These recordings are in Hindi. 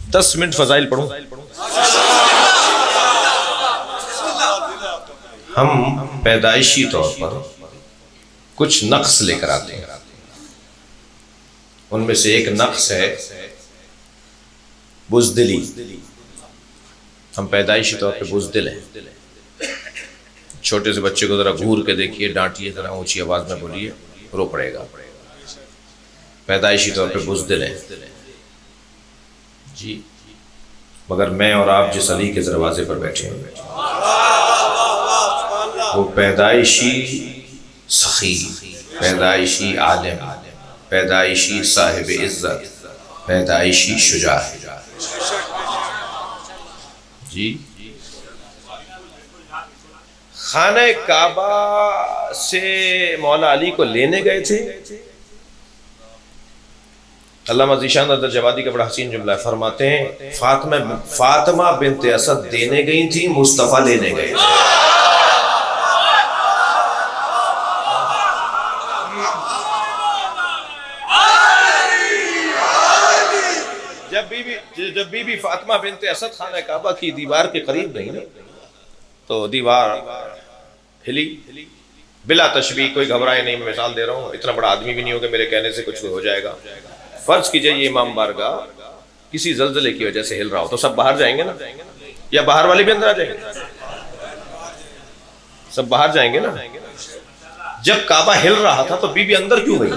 10 मिनट फजाइल पढ़ूं। हम पैदाइशी तौर पर कुछ नक्स लेकर आते हैं, उनमें से एक नक्स है बुज़दिली। हम पैदाइशी तौर पे बुज़दिल हैं। छोटे से बच्चे को जरा घूर के देखिए, डांटिए, जरा ऊंची आवाज में बोलिए, रो पड़ेगा। पैदाइशी तौर पे बुज़दिल हैं जी। मगर मैं और आप जिस अली के दरवाजे पर बैठे हैं वो पैदाइशी सखी, पैदाइशी आलिम, पैदाइशी साहिब इज्जत, पैदाइशी शुजा है जी। खाने काबा से मौला अली को लेने गए थे। अल्लामा ज़ीशान जवादी का बड़ा हसीन जुमला फरमाते हैं, फातिमा बिन्ते असद देने गई थी, मुस्तफ़ा लेने गए थे। जब बीबी फातिमा बिन्ते असद खाना काबा की दीवार के करीब गई ना, तो दीवार हिली। बिला तशबीह, कोई घबराए नहीं, मैं मिसाल दे रहा हूँ, इतना बड़ा आदमी भी नहीं होगा मेरे कहने से कुछ हो जाएगा। फर्ज कीजिए ये इमाम बारगाह किसी जल्जले की वजह से हिल रहा हो, तो सब बाहर जाएंगे ना, या बाहर वाले भी अंदर आ जाएंगे? सब बाहर जाएंगे ना। जब काबा हिल रहा था तो बीबी अंदर क्यों गई?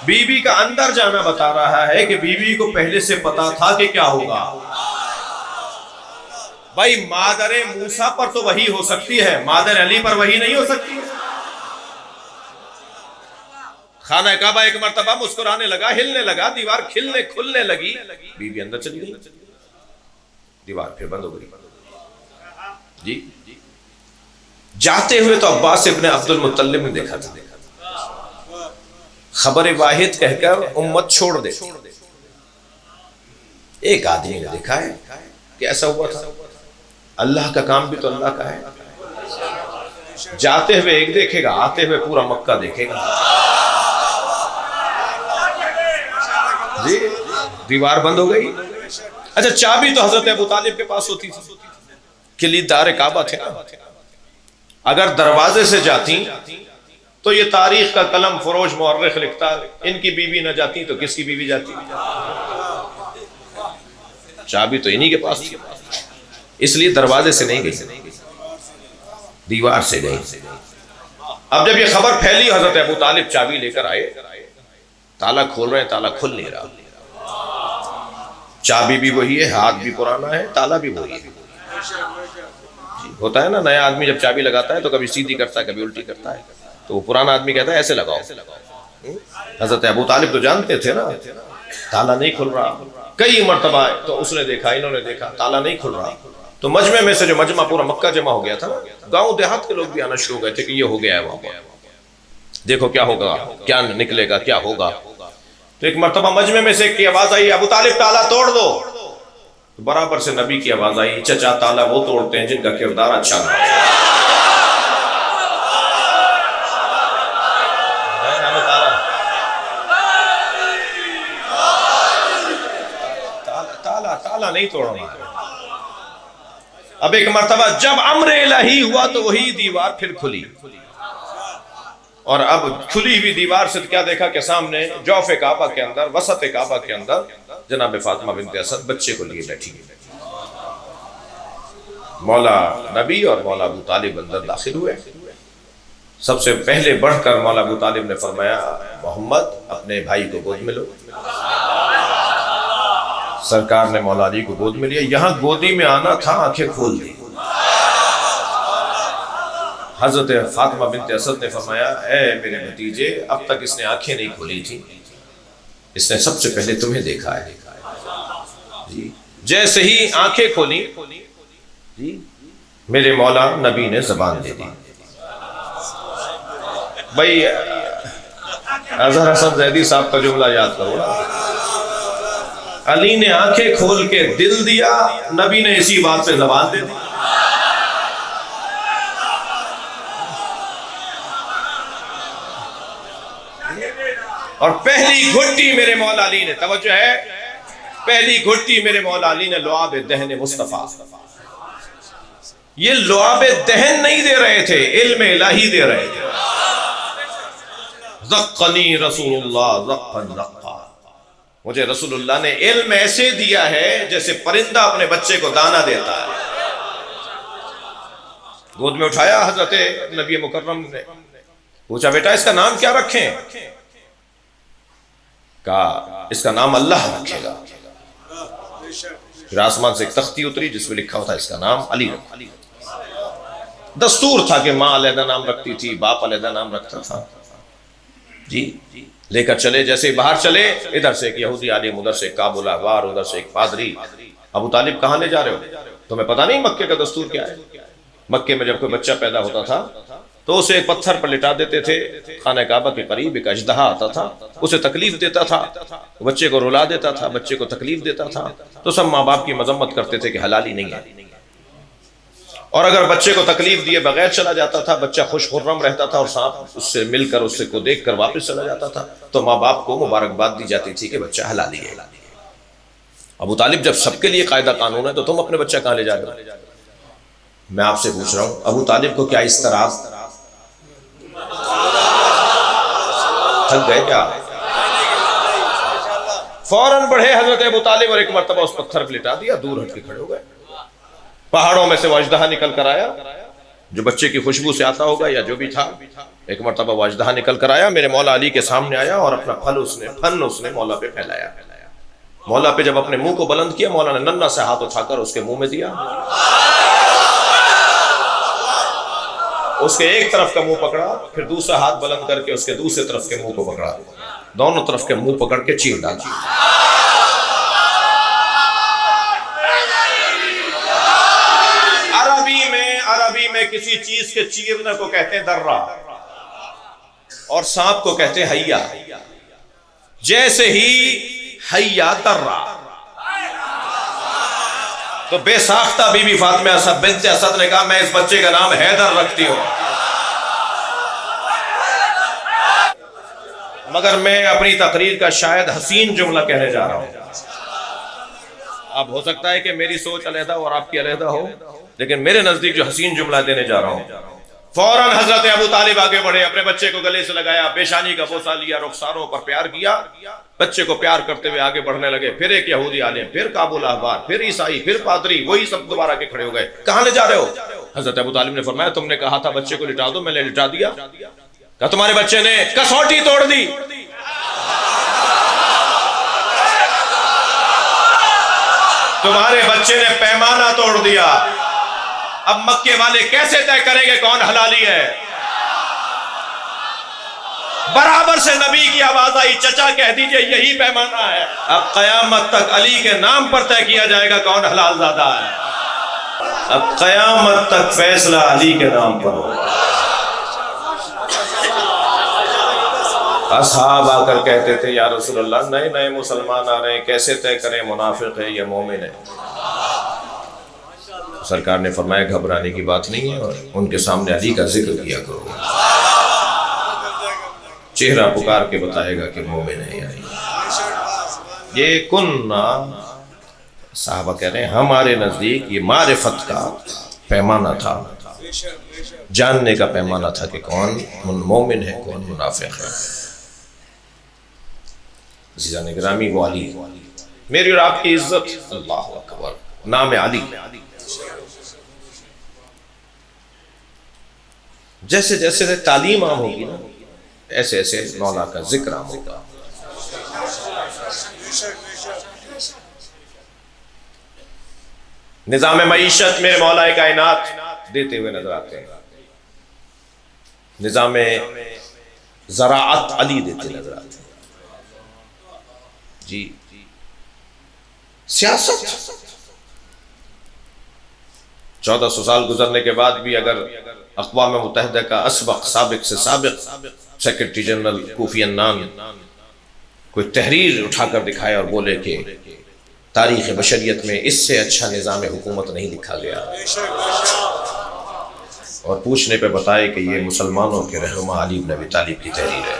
बीबी का अंदर जाना बता रहा है कि बीबी को पहले से पता था कि क्या होगा। भाई मादरे मूसा पर तो वही हो सकती है, मादर अली पर वही नहीं हो सकती। खाना काबा एक मर्तबा मुस्कुराने लगा, हिलने लगा, दीवार खिलने खुलने लगी, बीबी अंदर चली गई, दीवार फिर बंद हो गई जी। जाते हुए तो अब्बास इब्ने अब्दुल मुत्तलिब ने देखा था, खबर वाहिद कहकर उम्मत छोड़ दे। एक आदमी ने देखा है कि ऐसा हुआ था। अल्लाह का काम भी तो अल्लाह का है। जाते हुए एक देखेगा, आते हुए पूरा मक्का देखेगा जी। दीवार बंद हो गई। अच्छा, चाबी तो हजरत अबू तालिब के पास होती थी, किलीदार काबा थे ना। अगर दरवाजे से जाती तो ये तारीख का कलम फरोश मुअर्रिख लिखता, इनकी बीवी न जाती तो किसकी बीवी जाती? चाबी तो इन्हीं के पास थी, इसलिए दरवाजे से नहीं गई, दीवार से गई। अब जब ये खबर फैली, हजरत अबू तालिब चाबी लेकर आए, ताला खोल रहे हैं, ताला खुल नहीं रहा। चाबी भी वही है, हाथ भी पुराना है, ताला भी वही है। होता है ना, नया आदमी जब चाबी लगाता है तो कभी सीधी करता है, कभी उल्टी करता है, तो वो पुराना आदमी कहता है ऐसे लगाओ। हजरत अबू तालिब तो जानते थे ना, ताला नहीं खुल रहा। कई मर्तबा तो उसने देखा, इन्होंने देखा, ताला नहीं खुल रहा। तो मजमे में से जो मजमा पूरा मक्का जमा हो गया था ना, गांव देहात के लोग भी आना शुरू हो गए थे कि ये हो गया है वहां पर, देखो क्या होगा, क्या निकलेगा, क्या होगा। तो एक मर्तबा मजमे में से की आवाज आई, अबू तालिब ताला तोड़ दो। तो बराबर से नबी की आवाज आई, चचा ताला वो तोड़ते हैं जिनका किरदार अच्छा ना हो। ताला नहीं तोड़ना है। अब एक मर्तबा जब अम्र इलाही हुआ तो वही दीवार फिर खुली, और अब खुली हुई दीवार से क्या देखा कि सामने जौफ काबा के अंदर, वसत काबा के अंदर जनाब फातिमा बिन्ते असद बच्चे को लिए बैठी। मौला नबी और मौला अबू तालिब अंदर दाखिल हुए। सबसे पहले बढ़कर मौला अबू तालिब ने फरमाया, मोहम्मद अपने भाई को गोद में लो। सरकार ने मौला अली को गोद में लिया। यहां गोदी में आना था, आंखें खोल दी। हजरत फातिमा बिन्ते असद ने फरमाया, ए मेरे भतीजे, अब तक इसने आंखें नहीं खोली थी, इसने सबसे पहले तुम्हें देखा है जी। जैसे ही आंखें खोली जी, मेरे मौला नबी ने जबान दे दी। भाई अजहर हसन जैदी साहब का जुमला याद करो ना, अली ने आंखें खोल के दिल दिया, नबी ने इसी बात पे जबान दे दी। और पहली घुट्टी मेरे मौला अली ने, तवज्जो है, पहली घुट्टी मेरे मौला अली ने लुआब दहन मुस्तफा, ये लुआब दहन नहीं दे रहे थे, इल्म इलाही दे रहे थे। ज़क्कनी रसूलुल्लाह ज़क्कन ज़क्का, मुझे रसूलुल्लाह ने इल्म ऐसे दिया है जैसे परिंदा अपने बच्चे को दाना देता है। गोद में उठाया हजरत नबी मुकर्रम ने, पूछा बेटा इसका नाम क्या रखें? कहा इसका नाम अल्लाह रखेगा। फिर आसमान से एक तख्ती उतरी जिसमें लिखा होता इसका नाम अली रखो। दस्तूर था कि माँ अलहदा नाम रखती थी, बाप अलहदा नाम रखता था। जी लेकर चले, जैसे बाहर चले, इधर से एक यहूदी आलिम, उधर से एक काबुल अहबार, उधर से एक पादरी। अबू तालिब कहाँ ले जा रहे हो? तुम्हें पता नहीं मक्के का दस्तूर क्या है? मक्के में जब कोई बच्चा पैदा होता था तो उसे एक पत्थर पर लिटा देते थे, खाना काबा के करीब एक अजदहा आता था, उसे तकलीफ देता था, बच्चे को रुला देता था, बच्चे को तकलीफ देता था, तो सब माँ बाप की मजम्मत करते थे कि हलाली नहीं है। और अगर बच्चे को तकलीफ दिए बगैर चला जाता था, बच्चा खुश खुर्रम रहता था और सांप उससे मिलकर उससे को देख कर वापस चला जाता था, तो माँ बाप को मुबारकबाद दी जाती थी कि बच्चा हलाली है। अबू तालिब जब सबके लिए कायदा कानून है तो तुम अपने बच्चा कहाँ ले जा रहे हो? मैं आपसे पूछ रहा हूं, अबू तालिब को क्या इस तरह थक गए क्या? फौरन बढ़े हजरत अबू तालिब और एक मरतबा उस पत्थर पर लिटा दिया, दूर हट के खड़े हो गए। पहाड़ों में से वो अजदहा निकल कर आया, जो बच्चे की खुशबू से आता होगा या जो भी था। एक मरतबा वो अजदहा निकल कर आया, मेरे मौला अली के सामने आया और अपना फन उसने मौला पे फैलाया। मौला पे जब अपने मुंह को बुलंद किया, मौला ने नन्ना से हाथ उठाकर उसके मुंह में दिया। उसके एक तरफ का मुंह पकड़ा, फिर दूसरा हाथ बुलंद करके उसके दूसरे तरफ के मुंह को पकड़ा, दोनों तरफ के मुंह पकड़ के चीर डाला। अरबी में किसी चीज के चीरने को कहते हैं दर्रा, और सांप को कहते हैं हैया। जैसे ही हैया दर्रा, तो बेसाख्ता बीबी फातिमा असद बिन्त असद ने कहा, मैं इस बच्चे का नाम हैदर रखती हूं। मगर मैं अपनी तकरीर का शायद हसीन जुमला कहने जा रहा हूं। अब हो सकता है कि मेरी सोच अलहदा और आपकी अलहदा हो, लेकिन मेरे नजदीक जो हसीन जुमला देने जा रहा हूं। फौरन हजरत अबू तालिब आगे बढ़े, अपने बच्चे को गले से लगाया, पेशानी का बोसा लिया, रुखसारों पर प्यार किया, बच्चे को प्यार करते हुए आगे बढ़ने लगे। फिर एक यहूदी आलिम, फिर काबुल अहबार, फिर ईसाई, फिर पादरी, वही सब दोबारा के खड़े हो गए। कहां ले जा रहे हो? हजरत अबू तालिब ने फरमाया, तुमने कहा था बच्चे को लिटा दो, मैंने लिटा दिया। कहा तुम्हारे बच्चे ने कसौटी तोड़ दी। तुम्हारे बच्चे ने पैमाना तोड़ दिया। अब मक्के वाले कैसे तय करेंगे कौन हलाली है? बराबर से नबी की आवाज आई, चचा कह दीजिए यही पैमाना है। अब कयामत तक अली के नाम पर तय किया जाएगा कौन हलाल ज़ादा है। अब कयामत तक फैसला अली के नाम पर होगा। असहाब आकर कहते थे, या रसूलल्लाह नए नए मुसलमान आ रहे हैं, कैसे तय करें मुनाफिक है या मोमिन है? सरकार ने फरमाया घबराने की बात नहीं है, और उनके सामने अली का जिक्र किया करो, चेहरा पुकार के बताएगा कि मोमिन है या नहीं। ये कुन्ना साहबा कह रहे हैं, हमारे नजदीक ये मारिफत का पैमाना था, जानने का पैमाना था कि कौन मोमिन है कौन मुनाफिक है। अज़ीज़ान गिरामी, वो अली, मेरी और आपकी इज्जत, अल्लाह अकबर, नाम अली। जैसे जैसे तालीम आम होगी ना, ऐसे ऐसे मौला का जिक्र आम होगा। निज़ाम मईशत मेरे मौला कायनात देते हुए नजर आते हैं, निज़ाम ज़राअत अली देते नजर आते हैं। जी सियासत 1400 साल गुजरने के बाद भी अगर अक़वाम मुत्तहिदा का असबक साबिक से साबिक सेक्रेटरी जनरल कोफी अन्नान कोई तहरीर उठाकर दिखाए और बोले कि तारीख़ बशरियत में इससे अच्छा निज़ाम हुकूमत नहीं लिखा गया, और पूछने पे बताए कि ये मुसलमानों के रहनुमा अली इब्न अबी तालिब की तहरीर है,